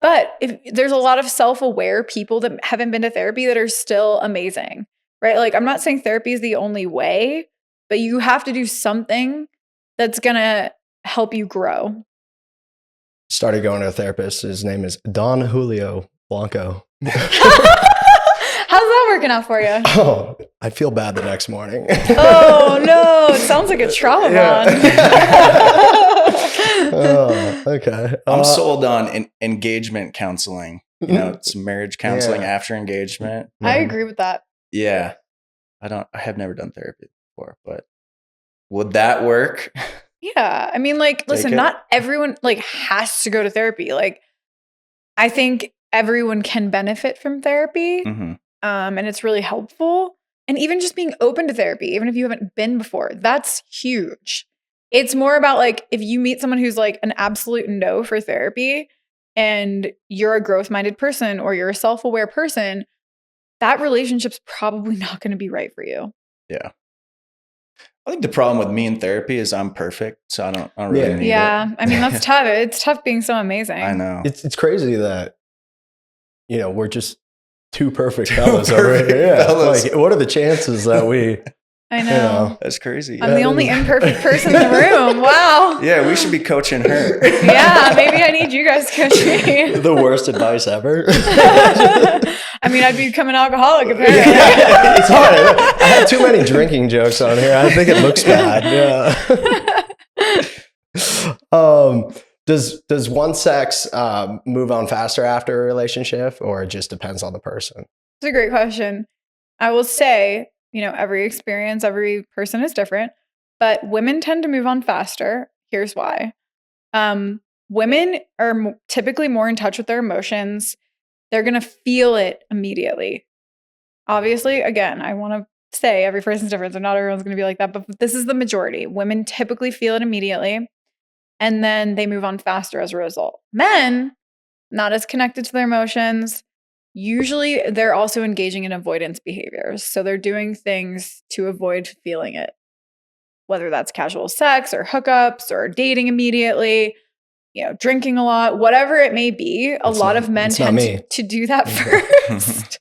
But if there's a lot of self-aware people that haven't been to therapy that are still amazing, right? Like I'm not saying therapy is the only way, but you have to do something that's going to help you grow. Started going to a therapist. His name is Don Julio Blanco. How's that working out for you? Oh, I feel bad the next morning. Oh no, it sounds like a trauma bond. Oh, okay. I'm sold on engagement counseling. It's marriage counseling after engagement. I agree with that. Yeah. I have never done therapy before, but would that work? Yeah. I mean, like, listen, not everyone like has to go to therapy. Like, I think everyone can benefit from therapy. And it's really helpful. And even just being open to therapy, even if you haven't been before, that's huge. It's more about like, if you meet someone who's like an absolute no for therapy and you're a growth-minded person or you're a self-aware person, that relationship's probably not going to be right for you. Yeah. I think the problem with me in therapy is I'm perfect, so I don't really need it. Yeah, I mean, that's tough. It's tough being so amazing. I know. It's crazy that, we're just two perfect fellas over here. Yeah. Like, what are the chances that we... I know. That's crazy. I'm the only imperfect person in the room. Wow. Yeah, we should be coaching her. Yeah, maybe I need you guys coaching me. The worst advice ever. I mean, I'd become an alcoholic apparently. It's hard. I have too many drinking jokes on here. I think it looks bad. Yeah. Does one sex move on faster after a relationship, or it just depends on the person? It's a great question. I will say, every experience, every person is different, but women tend to move on faster. Here's why. Women are typically more in touch with their emotions. They're going to feel it immediately. Obviously, again, I want to say every person's different, so not everyone's going to be like that, but this is the majority. Women typically feel it immediately, and then they move on faster as a result. Men, not as connected to their emotions. Usually, they're also engaging in avoidance behaviors. So they're doing things to avoid feeling it, whether that's casual sex or hookups or dating immediately, drinking a lot, whatever it may be. A lot of men tend to do that first.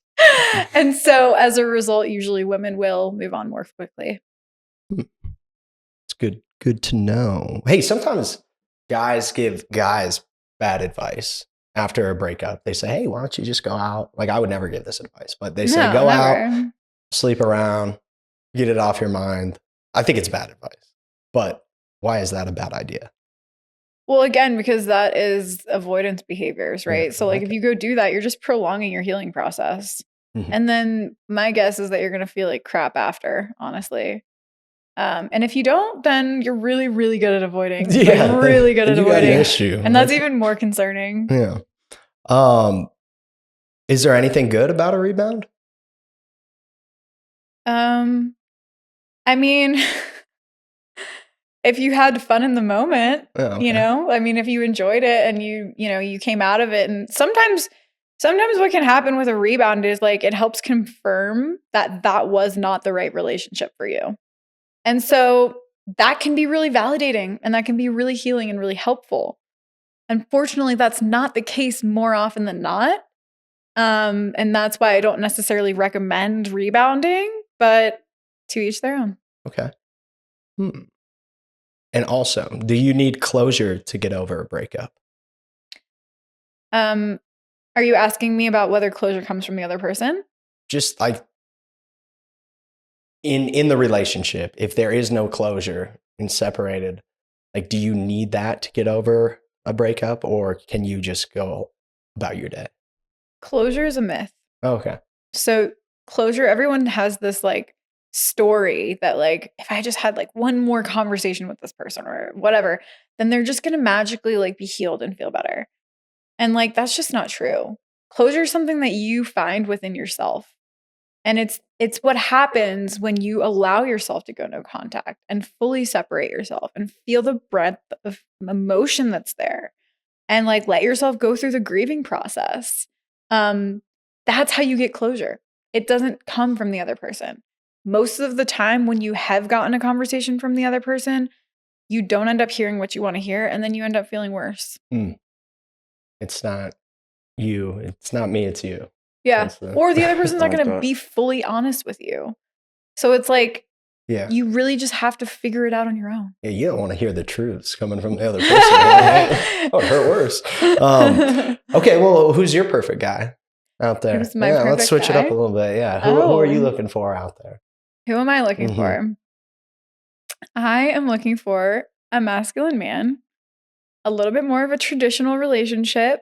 And so as a result, usually women will move on more quickly. It's good to know. Hey, sometimes guys give guys bad advice. After a breakup, they say, hey, why don't you just go out? Like, I would never give this advice, but they say, go out, sleep around, get it off your mind. I think it's bad advice, but why is that a bad idea? Well, again, because that is avoidance behaviors, right? So like if you go do that, you're just prolonging your healing process. And then my guess is that you're going to feel like crap after, honestly. And if you don't, then you're really, really good at avoiding. Yeah, like, really good at avoiding. An issue. And that's even more concerning. Yeah. Is there anything good about a rebound? I mean, if you had fun in the moment, I mean, if you enjoyed it and you came out of it, and sometimes what can happen with a rebound is like it helps confirm that was not the right relationship for you. And so that can be really validating and that can be really healing and really helpful. Unfortunately, that's not the case more often than not. And that's why I don't necessarily recommend rebounding, but to each their own. Okay. And also, do you need closure to get over a breakup? Are you asking me about whether closure comes from the other person? Just like in the relationship, if there is no closure and separated, like, do you need that to get over a breakup, or can you just go about your day? Closure is a myth. Oh, okay. So closure, everyone has this like story that like, if I just had like one more conversation with this person or whatever, then they're just going to magically like be healed and feel better. And like, that's just not true. closure is something that you find within yourself. And it's what happens when you allow yourself to go no contact and fully separate yourself and feel the breadth of emotion that's there and like let yourself go through the grieving process. That's how you get closure. It doesn't come from the other person. Most of the time when you have gotten a conversation from the other person, you don't end up hearing what you want to hear, and then you end up feeling worse. It's not you. It's not me. It's you. Yeah. Or the other person's not going to be fully honest with you. So it's like, you really just have to figure it out on your own. Yeah, you don't want to hear the truths coming from the other person. It would hurt worse. Okay, well, who's your perfect guy out there? Who's my perfect let's switch guy? it up a little bit. Yeah. Who are you looking for out there? Who am I looking for? I am looking for a masculine man, a little bit more of a traditional relationship,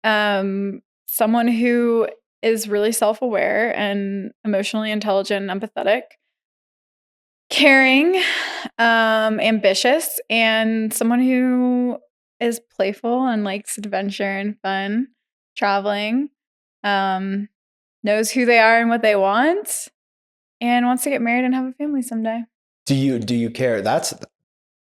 someone who is really self-aware and emotionally intelligent and empathetic, caring, ambitious, and someone who is playful and likes adventure and fun, traveling, knows who they are and what they want, and wants to get married and have a family someday. Do you care? That's a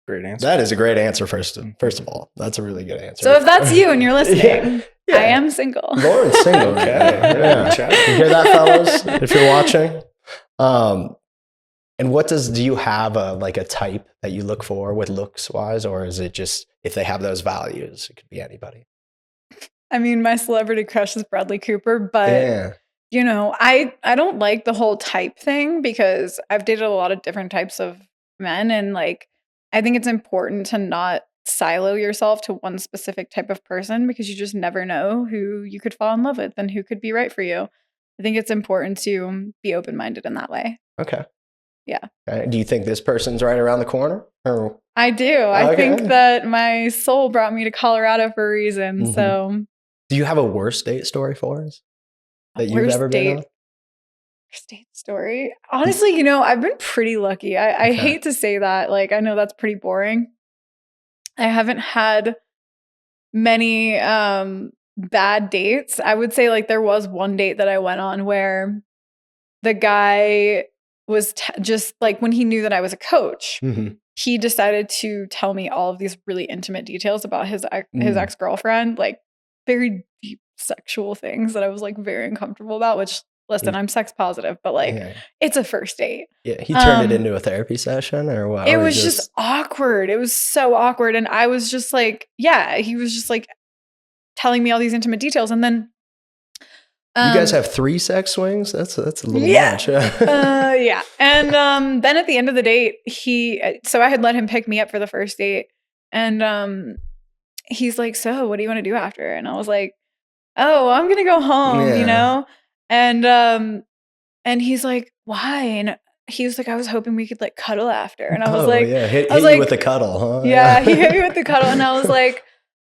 great answer. That is a great answer. First of all, that's a really good answer. So if that's you and you're listening, I am single. Lauren's single. Okay. Yeah. You hear that, fellas? If you're watching. And do you have a type that you look for with looks wise, or is it just if they have those values, it could be anybody? I mean, my celebrity crush is Bradley Cooper, but you know, I don't like the whole type thing because I've dated a lot of different types of men, and like I think it's important to not silo yourself to one specific type of person because you just never know who you could fall in love with and who could be right for you. I think it's important to be open-minded in that way. Okay. Yeah. Okay. Do you think this person's right around the corner? Or? I do. I think that my soul brought me to Colorado for a reason. So do you have a worst date story for us that you've ever been on? Worst date story? Honestly, you know, I've been pretty lucky. I hate to say that. Like, I know that's pretty boring. I haven't had many bad dates. I would say like there was one date that I went on where the guy was just like, when he knew that I was a coach, he decided to tell me all of these really intimate details about his ex-girlfriend, like very deep sexual things that I was like very uncomfortable about, which listen, I'm sex positive, but like it's a first date. Yeah. He turned it into a therapy session or what? It was just awkward. It was so awkward. And I was just like, he was just like telling me all these intimate details. And then you guys have 3 sex swings? That's a little much. Yeah. And then at the end of the date, so I had let him pick me up for the first date. And he's like, so what do you want to do after? And I was like, oh, I'm going to go home, you know? And he's like, why? And he was like, I was hoping we could like cuddle after. And I was like, hit you with the cuddle, huh? Yeah, he hit me with the cuddle. And I was like,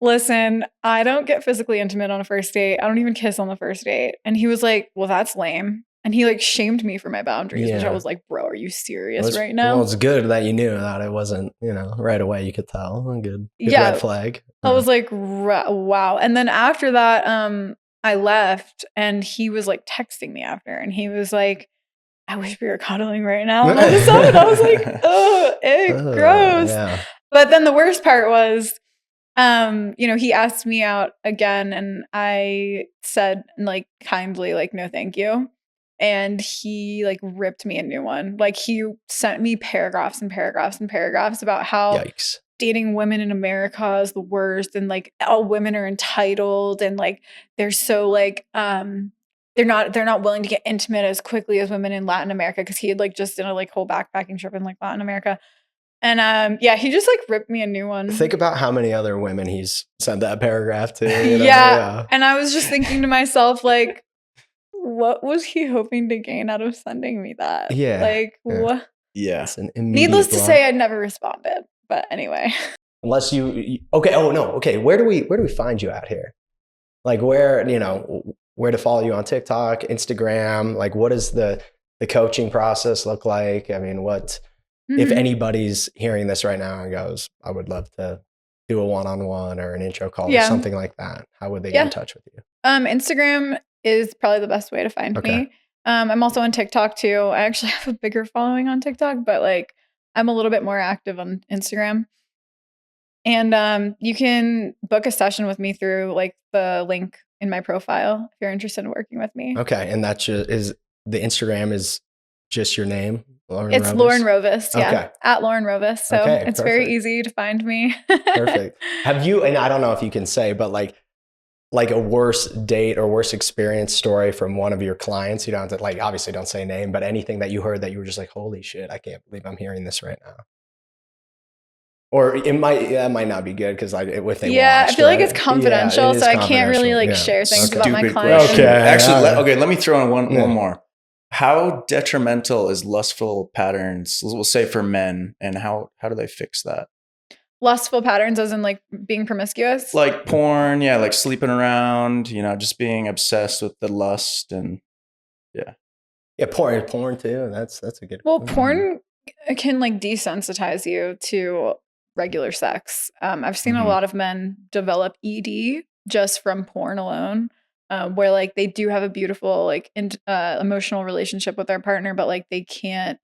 listen, I don't get physically intimate on a first date. I don't even kiss on the first date. And he was like, well, that's lame. And he like shamed me for my boundaries, which I was like, bro, are you serious right now? Well, it's good that you knew that it wasn't, you know, right away you could tell. Good red flag. I was like, wow. And then after that, I left and he was like texting me after and he was like, I wish we were cuddling right now. And all of a sudden I was like, oh, gross. Yeah. But then the worst part was, you know, he asked me out again and I said like kindly, like, no, thank you. And he like ripped me a new one. Like he sent me paragraphs and paragraphs and paragraphs about how dating women in America is the worst. And like all women are entitled and like, they're so like, they're not willing to get intimate as quickly as women in Latin America. Cause he had like just done a like whole backpacking trip in like Latin America. And he just like ripped me a new one. Think about how many other women he's sent that paragraph to. You know? Yeah. And I was just thinking to myself, like, what was he hoping to gain out of sending me that? Yeah. Like, what? Yeah. It's an needless to say, I never responded. But anyway. Unless you okay. Oh no. Okay. Where do we find you out here? Like where, you know, where to follow you on TikTok, Instagram? Like what does the coaching process look like? I mean, if anybody's hearing this right now and goes, I would love to do a one-on-one or an intro call or something like that, how would they get in touch with you? Instagram is probably the best way to find me. I'm also on TikTok too. I actually have a bigger following on TikTok, but like I'm a little bit more active on Instagram. And you can book a session with me through like the link in my profile if you're interested in working with me. Okay. And that's just is the Instagram is just your name? It's Rovis? Lauren Rovis. Yeah. Okay. At Lauren Rovis. So it's very easy to find me. Perfect. Have you, and I don't know if you can say, but like a worst date or worst experience story from one of your clients? You don't have to, like, obviously don't say name, but anything that you heard that you were just like, holy shit, I can't believe I'm hearing this right now. Or it might not be good because like if they I feel like it's confidential, so I can't really like share things about my clients. Okay, actually, let me throw in one more. How detrimental is lustful patterns? We'll say for men, and how do they fix that? Lustful patterns, as in like being promiscuous, like porn, like sleeping around, just being obsessed with the lust, and porn too. That's a good. Well, porn can like desensitize you to regular sex. I've seen a lot of men develop ED just from porn alone, where like they do have a beautiful like emotional relationship with their partner, but like they can't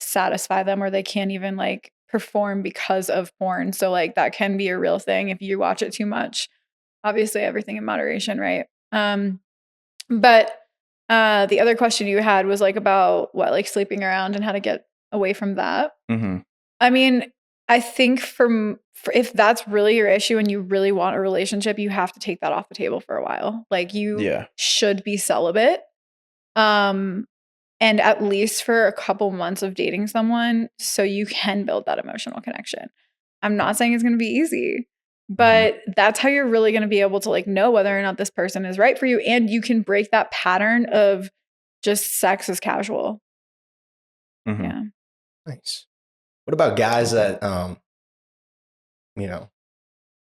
satisfy them or they can't even like perform because of porn. So like that can be a real thing if you watch it too much. Obviously everything in moderation, right? But the other question you had was like about what, like sleeping around and how to get away from that. I mean, I think for if that's really your issue and you really want a relationship, you have to take that off the table for a while. Like you should be celibate. And at least for a couple months of dating someone so you can build that emotional connection. I'm not saying it's going to be easy, but that's how you're really going to be able to like know whether or not this person is right for you, and you can break that pattern of just sex as casual. Yeah. Nice. What about guys that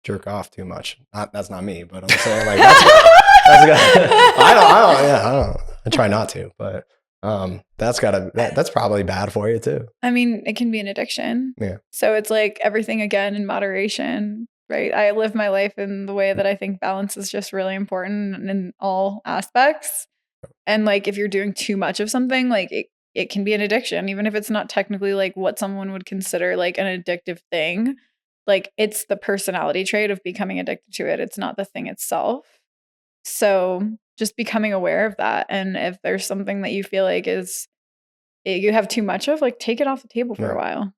jerk off too much? That's not me, but I'm saying like that's I try not to, but that's probably bad for you too. I mean, it can be an addiction. Yeah. So it's like everything again in moderation, right? I live my life in the way that I think balance is just really important in all aspects. And like if you're doing too much of something, like it can be an addiction, even if it's not technically like what someone would consider like an addictive thing. Like it's the personality trait of becoming addicted to it. It's not the thing itself. So just becoming aware of that. And if there's something that you feel like you have too much of, like take it off the table for a while.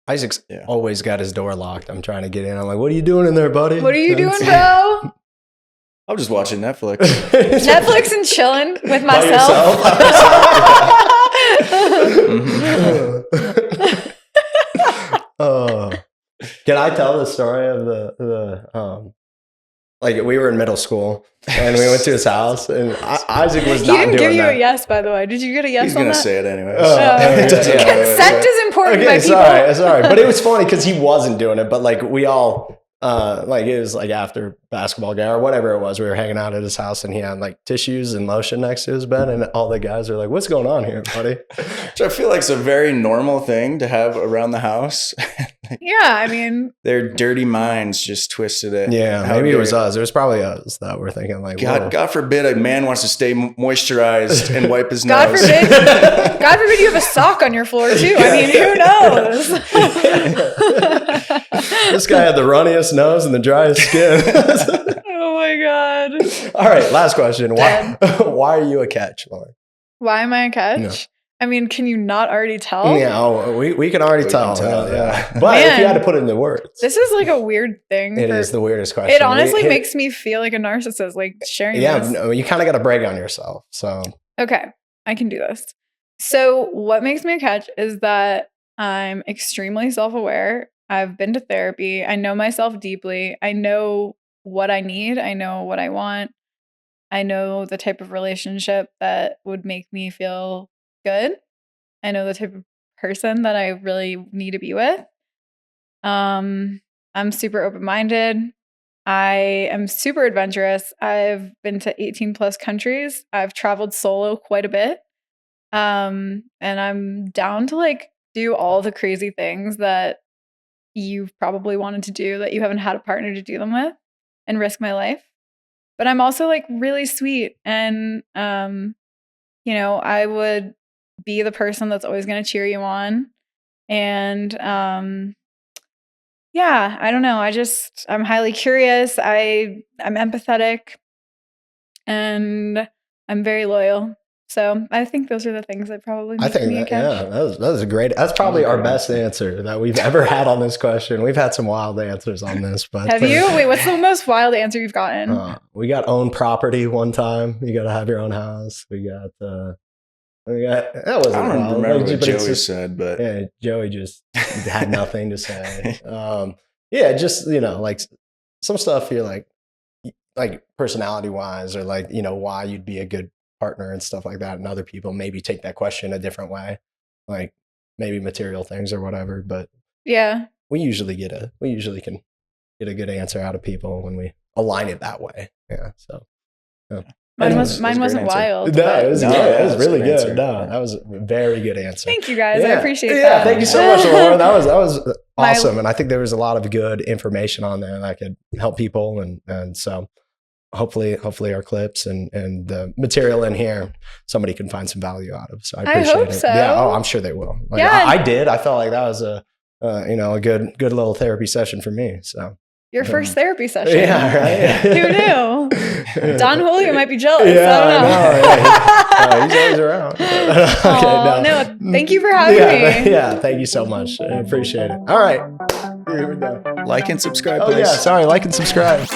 Isaac's always got his door locked. I'm trying to get in. I'm like, what are you doing in there, buddy? What are you doing, bro? I'm just watching Netflix. Netflix and chilling with myself. Can I tell the story of the like we were in middle school and we went to his house and Isaac was not doing that. He didn't give you a yes, by the way. Did you get a yes? He's gonna say it anyway. Consent is important. Okay, sorry, but it was funny because he wasn't doing it, but like we all. Like it was like after basketball game or whatever it was, we were hanging out at his house and he had like tissues and lotion next to his bed and all the guys were like, what's going on here, buddy? Which I feel like it's a very normal thing to have around the house. Yeah, I mean, their dirty minds just twisted it. Yeah, maybe it was us. It was probably us that were thinking like, God forbid a man wants to stay moisturized and wipe his God nose. God forbid you have a sock on your floor too. I mean, who knows? This guy had the runniest nose and the driest skin. Oh my God. All right, last question. Why are you a catch, Lauren? Why am I a catch? No. I mean, can you not already tell? Yeah, we can already tell. Yeah. But if you had to put it into words. This is like a weird thing. It is the weirdest question. It honestly makes me feel like a narcissist, like sharing this. No, you kind of got to brag on yourself. So okay, I can do this. So what makes me a catch is that I'm extremely self-aware. I've been to therapy. I know myself deeply. I know what I need. I know what I want. I know the type of relationship that would make me feel good. I know the type of person that I really need to be with. I'm super open-minded. I am super adventurous. I've been to 18 plus countries. I've traveled solo quite a bit. And I'm down to like do all the crazy things that you've probably wanted to do that you haven't had a partner to do them with and risk my life. but I'm also like really sweet. And, you know, I would be the person that's always going to cheer you on. And, yeah, I don't know. I'm highly curious. I'm empathetic, and I'm very loyal. So I think those are the things that probably make me a catch. Yeah, that was a great. That's probably our best answer that we've ever had on this question. We've had some wild answers on this, but have you? Wait, what's the most wild answer you've gotten? We got own property one time. You got to have your own house. We got that wasn't I don't wild. remember what Joey said, but yeah, Joey just had nothing to say. Yeah, just, you know, like some stuff you're like personality wise, or like, you know, why you'd be a good partner and stuff like that. And other people maybe take that question a different way, like maybe material things or whatever. But yeah, we usually can get a good answer out of people when we align it that way. Yeah. So yeah. Mine wasn't wild. No, it was good. It was really good. Answer. No, that was a very good answer. Thank you guys. I appreciate that. Yeah, thank you so much, Lauren. That was awesome. And I think there was a lot of good information on there that could help people. And so hopefully our clips and the material in here, somebody can find some value out of. So I appreciate hope it. so. Yeah. Oh, I'm sure they will. Like, yeah. I did. I felt like that was a good little therapy session for me. So. Your first therapy session. Yeah, right. Who knew? Don Julio might be jealous. Yeah, I don't know. He's always around. Okay, no, thank you for having me. Yeah, thank you so much. I appreciate it. All right. Here we go. Like and subscribe, Oh, please. yeah, sorry. Like and subscribe.